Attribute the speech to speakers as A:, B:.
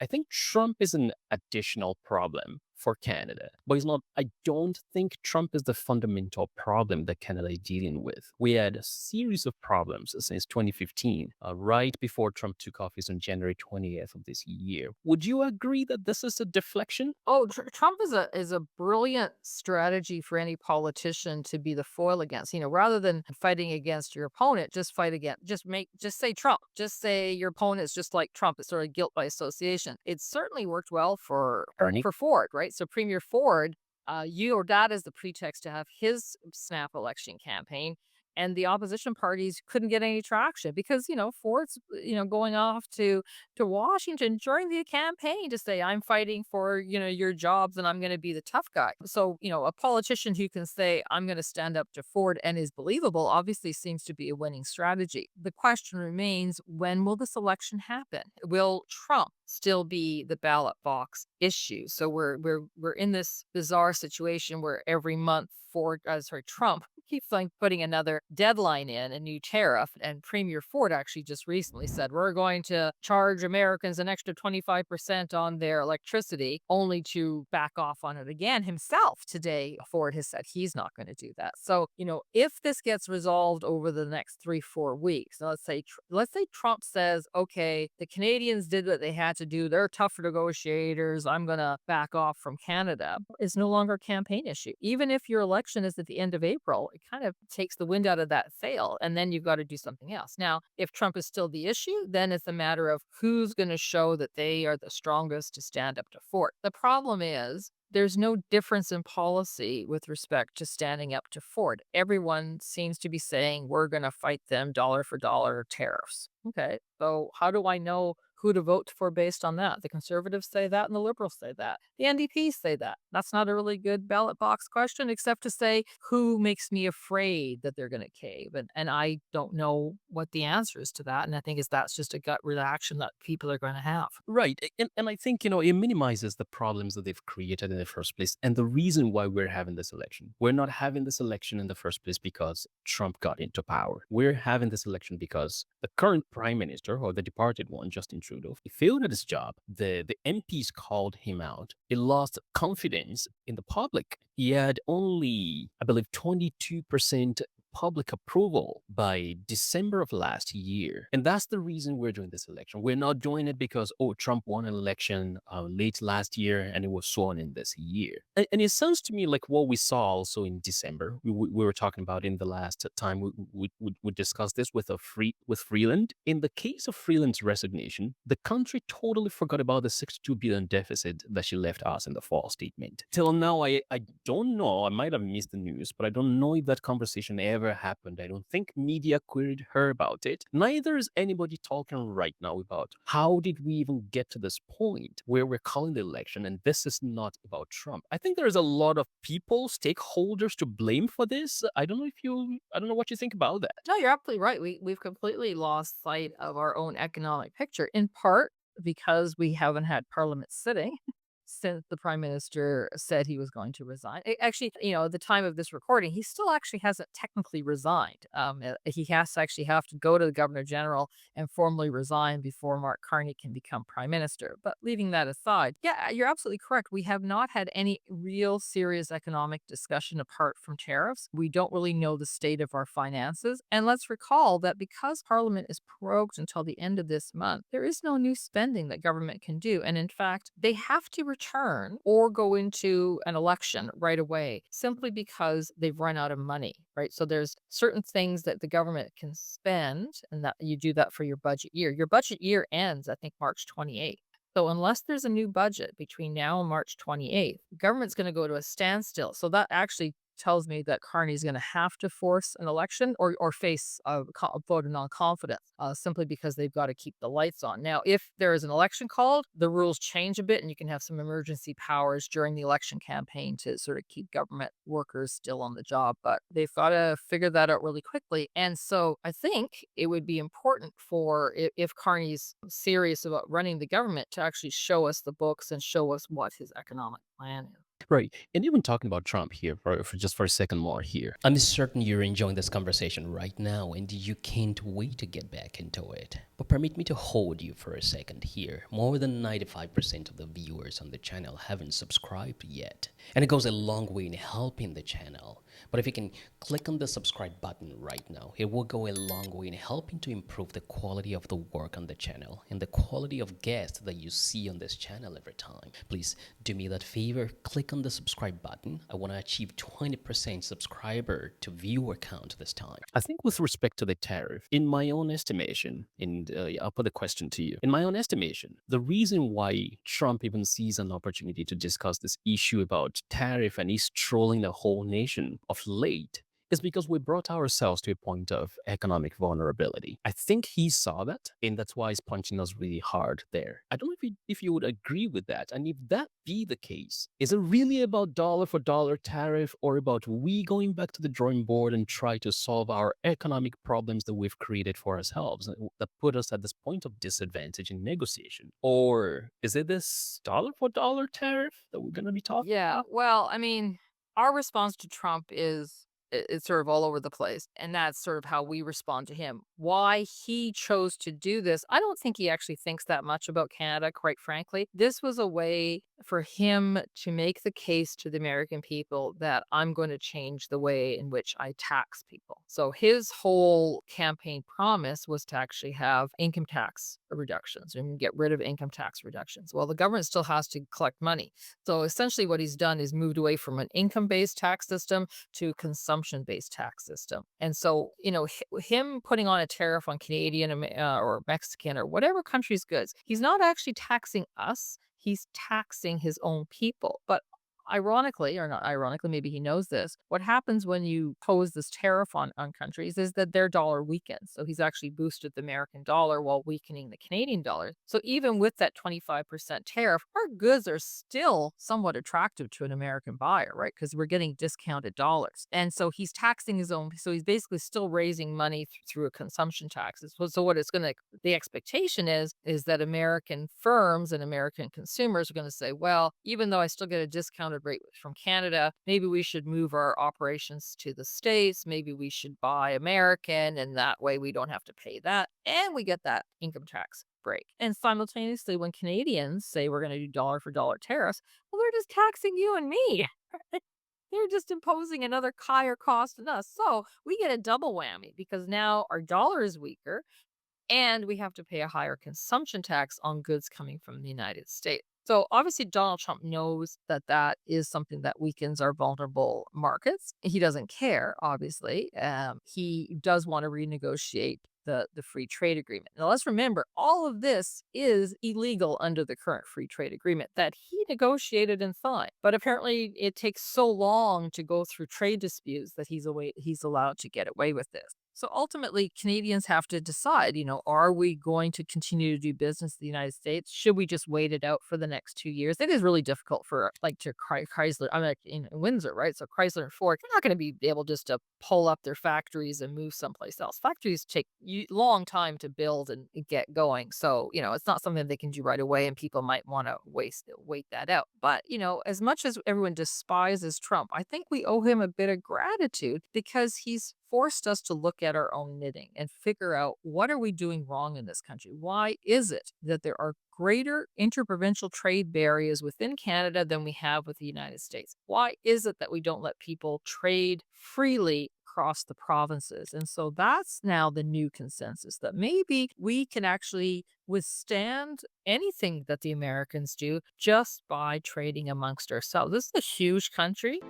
A: I think Trump is an additional problem for Canada, but he's not. I don't think Trump is the fundamental problem that Canada is dealing with. We had a series of problems since 2015, right before Trump took office on January 20th of this year. Would you agree that this is a deflection?
B: Oh, Trump is a brilliant strategy for any politician to be the foil against. Rather than fighting against your opponent, just fight against. Just say Trump. Just say your opponent is just like Trump. It's sort of guilt by association. It certainly worked well for
A: Carney?
B: for Ford, right? So Premier Ford, you or that is the pretext to have his snap election campaign. And the opposition parties couldn't get any traction because, Ford's, going off to Washington during the campaign to say, I'm fighting for, your jobs and I'm going to be the tough guy. So, a politician who can say, I'm going to stand up to Ford and is believable obviously seems to be a winning strategy. The question remains, when will this election happen? Will Trump still be the ballot box issue? So we're in this bizarre situation where every month Trump keeps like putting another deadline in, a new tariff. And Premier Ford actually just recently said, we're going to charge Americans an extra 25% on their electricity, only to back off on it again himself today. Ford has said he's not going to do that. So, if this gets resolved over the next 3, 4 weeks, let's say Trump says, okay, the Canadians did what they had to do. They're tougher negotiators. I'm going to back off from Canada. It's no longer a campaign issue. Even if your election is at the end of April, it kind of takes the wind out of that sail. And then you've got to do something else. Now, if Trump is still the issue, then it's a matter of who's going to show that they are the strongest to stand up to Ford. The problem is, there's no difference in policy with respect to standing up to Ford. Everyone seems to be saying we're going to fight them dollar for dollar tariffs. Okay. So how do I know who to vote for based on that? The conservatives say that and the liberals say that. The NDP say that. That's not a really good ballot box question, except to say who makes me afraid that they're going to cave. And I don't know what the answer is to that. And I think that's just a gut reaction that people are going to have.
A: Right. And I think, it minimizes the problems that they've created in the first place. And the reason why we're having this election. We're not having this election in the first place because Trump got into power. We're having this election because the current prime minister, or the departed one, Justin Trudeau, he failed at his job. The MPs called him out. He lost confidence in the public. He had only, I believe, 22% public approval by December of last year. And that's the reason we're doing this election. We're not doing it because, oh, Trump won an election late last year and it was sworn in this year. And it sounds to me like what we saw also in December. We were talking about in the last time we discussed this with Freeland. In the case of Freeland's resignation, the country totally forgot about the 62 billion deficit that she left us in the fall statement. Till now, I don't know. I might have missed the news, but I don't know if that conversation ever happened. I don't think media queried her about it. Neither is anybody talking right now about how did we even get to this point where we're calling the election and this is not about Trump. I think there's a lot of people, stakeholders to blame for this. I don't know what you think about that.
B: No, you're absolutely right. We've completely lost sight of our own economic picture, in part because we haven't had Parliament sitting since the prime minister said he was going to resign. Actually, at the time of this recording, he still actually hasn't technically resigned. He has to actually have to go to the governor general and formally resign before Mark Carney can become prime minister. But leaving that aside, yeah, you're absolutely correct. We have not had any real serious economic discussion apart from tariffs. We don't really know the state of our finances. And let's recall that because Parliament is prorogued until the end of this month, there is no new spending that government can do. And in fact, they have to return or go into an election right away simply because they've run out of money, right? So there's certain things that the government can spend and that you do that for your budget year. Your budget year ends, I think, March 28th. So unless there's a new budget between now and March 28th, the government's going to go to a standstill. So that actually tells me that Carney's going to have to force an election or face a vote of non-confidence simply because they've got to keep the lights on. Now, if there is an election called, the rules change a bit and you can have some emergency powers during the election campaign to sort of keep government workers still on the job. But they've got to figure that out really quickly. And so I think it would be important for if Carney's serious about running the government to actually show us the books and show us what his economic plan is.
A: Right. And even talking about Trump here for just for a second more here. I'm certain you're enjoying this conversation right now and you can't wait to get back into it. But permit me to hold you for a second here. More than 95% of the viewers on the channel haven't subscribed yet. And it goes a long way in helping the channel. But if you can click on the subscribe button right now, it will go a long way in helping to improve the quality of the work on the channel and the quality of guests that you see on this channel every time. Please do me that favor, click on the subscribe button. I want to achieve 20% subscriber to viewer count this time. I think with respect to the tariff, in my own estimation, and I'll put the question to you. In my own estimation, the reason why Trump even sees an opportunity to discuss this issue about tariff and he's trolling the whole nation of late is because we brought ourselves to a point of economic vulnerability. I think he saw that, and that's why he's punching us really hard there. I don't know if you would agree with that. And if that be the case, is it really about dollar for dollar tariff or about we going back to the drawing board and try to solve our economic problems that we've created for ourselves that put us at this point of disadvantage in negotiation? Or is it this dollar for dollar tariff that we're going to be talking
B: Yeah,
A: about?
B: well, I mean, our response to Trump is it's sort of all over the place, and that's sort of how we respond to him. Why he chose to do this, I don't think he actually thinks that much about Canada, quite frankly. This was a way for him to make the case to the American people that I'm going to change the way in which I tax people. So his whole campaign promise was to actually have income tax reductions and get rid of income tax reductions. Well, the government still has to collect money. So essentially, what he's done is moved away from an income based tax system to consumption based tax system. And so, him putting on a tariff on Canadian or Mexican or whatever country's goods, he's not actually taxing us. He's taxing his own people. But ironically, or not ironically, maybe he knows this. What happens when you pose this tariff on countries is that their dollar weakens. So he's actually boosted the American dollar while weakening the Canadian dollar. So even with that 25% tariff, our goods are still somewhat attractive to an American buyer, right? Because we're getting discounted dollars. And so he's taxing his own. So he's basically still raising money through a consumption tax. So what it's going to, the expectation is that American firms and American consumers are going to say, well, even though I still get a discounted rate from Canada, maybe we should move our operations to the States. Maybe we should buy American, and that way we don't have to pay that. And we get that income tax break. And simultaneously, when Canadians say we're going to do dollar for dollar tariffs, well, they're just taxing you and me. They're just imposing another higher cost on us. So we get a double whammy because now our dollar is weaker and we have to pay a higher consumption tax on goods coming from the United States. So obviously, Donald Trump knows that that is something that weakens our vulnerable markets. He doesn't care, obviously. He does want to renegotiate the free trade agreement. Now, let's remember, all of this is illegal under the current free trade agreement that he negotiated and signed. But apparently, it takes so long to go through trade disputes that he's allowed to get away with this. So ultimately, Canadians have to decide, are we going to continue to do business in the United States? Should we just wait it out for the next 2 years? It is really difficult for Chrysler. I'm like in Windsor, right? So Chrysler and Ford, they're not going to be able just to pull up their factories and move someplace else. Factories take long time to build and get going. So, it's not something they can do right away and people might want to wait that out. But, as much as everyone despises Trump, I think we owe him a bit of gratitude because he's forced us to look at our own knitting and figure out what are we doing wrong in this country? Why is it that there are greater interprovincial trade barriers within Canada than we have with the United States? Why is it that we don't let people trade freely across the provinces? And so that's now the new consensus that maybe we can actually withstand anything that the Americans do just by trading amongst ourselves. This is a huge country.